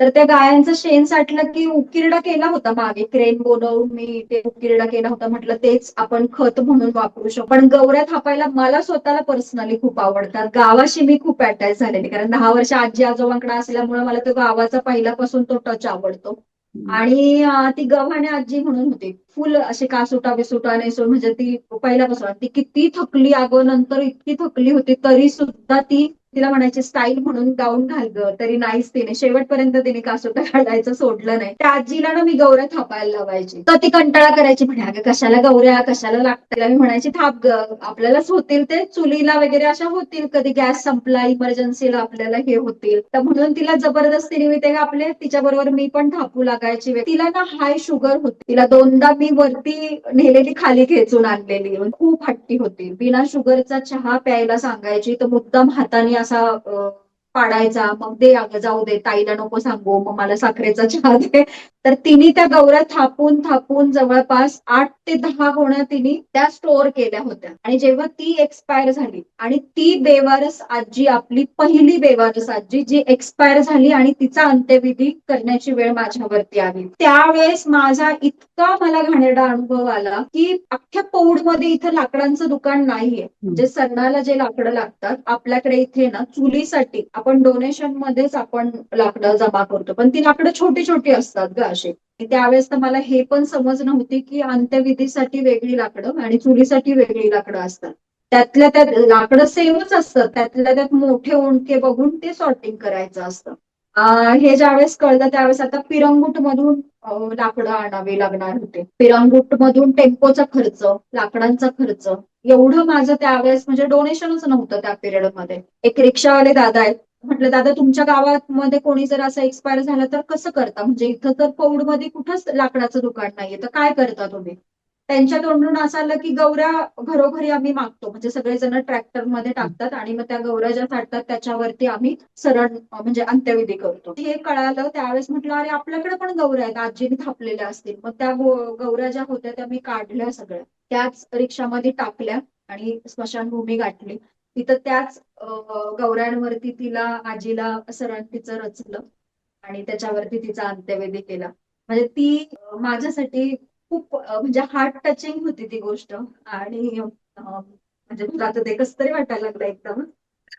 तर त्या गायांचं शेण साठलं की उकिरडा केला होता मागे, क्रेन बोलवून मी ते उकिरडा केला होता. म्हटलं तेच आपण खत म्हणून वापरू शकतो. पण गौऱ्या थापायला मला स्वतःला पर्सनली खूप आवडतात. गावाशी मी खूप अटॅच झालेली, कारण 10 वर्ष आजी आजोबांकडे असल्यामुळे मला तो गावाचा पहिल्यापासून तो टच आवडतो. आणि ती गव्हाणे आजी म्हणून होती, फुल अशी कासुटा बिसुटा नेसून, म्हणजे ती पहिल्यापासून. ती किती थकली अगं, नंतर इतकी थकली होती तरी सुद्धा ती, तिला म्हणायची स्टाईल म्हणून गाऊन घाल ग, तरी नाहीच तिने शेवटपर्यंत तिने कासोटा काढायचं सोडलं नाही. त्या आजीला ना मी गौऱ्या थापायला लावायची, तर ती कंटाळा करायची, म्हणे अगं कशाला गौऱ्या, कशाला लागतात. मी म्हणायची थाप ग, आपल्यालाच होतील ते, चुलीला वगैरे अशा होतील, कधी गॅस संपला इमर्जन्सीला आपल्याला हे होतील. तर म्हणून तिला जबरदस्तीने मी ते आपले तिच्या बरोबर मी पण थापू लागायची. तिला ना हाय शुगर होती, तिला 2दा मी वरती नेलेली, खाली खेचून आणलेली. खूप हट्टी होती, बिना शुगरचा चहा प्यायला सांगायची तर मुद्दाम हाताने असा पाडायचा. मग दे अगं, जाऊ दे, ताईला नको सांगू, मग मला साखरेचा चहा दे. तर तिने त्या गौऱ्या थापून थापून जवळपास 8 ते 10 गोण्या तिने त्या स्टोअर केल्या होत्या. आणि जेव्हा ती एक्सपायर झाली, आणि ती बेवारस आजी, आपली पहिली बेवारस आजी जी एक्सपायर झाली, आणि तिचा अंत्यविधी करण्याची वेळ माझ्यावरती आली, त्यावेळेस माझा इतका मला घाणेरडा अनुभव आला की अख्ख्या पौडमध्ये इथं लाकडांचं दुकान नाहीये. म्हणजे सणाला जे लाकडं लागतात आपल्याकडे इथे ना, चुलीसाठी आपण डोनेशन मध्येच आपण लाकडं जमा करतो, पण ती लाकडं छोटी छोटी असतात ग अशी. त्यावेळेस तर मला हे पण समज नव्हती की अंत्यविधीसाठी वेगळी लाकडं आणि चुलीसाठी वेगळी लाकडं असतात. त्यातल्या त्यात लाकडं सेमच असतात, त्यातल्या त्यात मोठे ओंडके बघून ते सॉर्टिंग करायचं असतं. हे ज्यावेळेस कळलं त्यावेळेस आता पिरंगुट मधून लाकडं आणावी लागणार होते. पिरंगुट मधून टेम्पोचा खर्च, लाकडांचा खर्च, एवढं माझं त्यावेळेस, म्हणजे डोनेशनच नव्हतं त्या पिरियड मध्ये. एक रिक्षावाले दादा आहेत, म्हटलं दादा तुमच्या गावामध्ये कोणी जर असं एक्सपायर झालं तर कसं करता, म्हणजे इथं तर पौडमध्ये कुठंच लाकडाचं दुकान नाहीये, तर काय करता तुम्ही. त्यांच्या तोंडून असं आलं की गौऱ्या घरोघरी आम्ही मागतो, म्हणजे सगळेजण ट्रॅक्टर मध्ये टाकतात आणि मग त्या गौऱ्या ज्या साठतात त्याच्यावरती आम्ही सरळ म्हणजे अंत्यविधी करतो. हे कळालं त्यावेळेस, म्हटलं अरे आपल्याकडे पण गौऱ्या आहेत, आजीने थापलेल्या असतील. मग त्या गौऱ्या ज्या होत्या त्या मी काढल्या सगळ्या, त्याच रिक्षामध्ये टाकल्या आणि स्मशानभूमी गाठली. तिथं त्याच गौऱ्यांवरती तिला, आजीला सरळ तिचं रचलं आणि त्याच्यावरती तिचा अंत्यविधी केला. म्हणजे ती माझ्यासाठी खूप म्हणजे हार्ट टचिंग होती ती गोष्ट. आणि म्हणजे तुला आता ते कसं तरी वाटायला लागलं एकदम.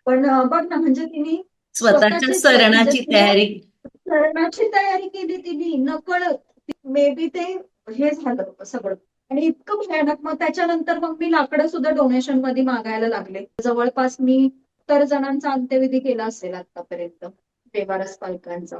पण बघ ना, म्हणजे तिने स्वतःच्या स्वतःचीच, म्हणजे सरणाची तिला तयारी. मरणाची तयारी केली तिने नकळत. मे बी ते हे झालं सगळं. आणि इतकं भयानक, मग त्याच्यानंतर मग मी लाकडं सुद्धा डोनेशन मध्ये मागायला लागले. जवळपास मी 70 जणांचा अंत्यविधी केला असेल आतापर्यंत, बेवारस पालकांचा.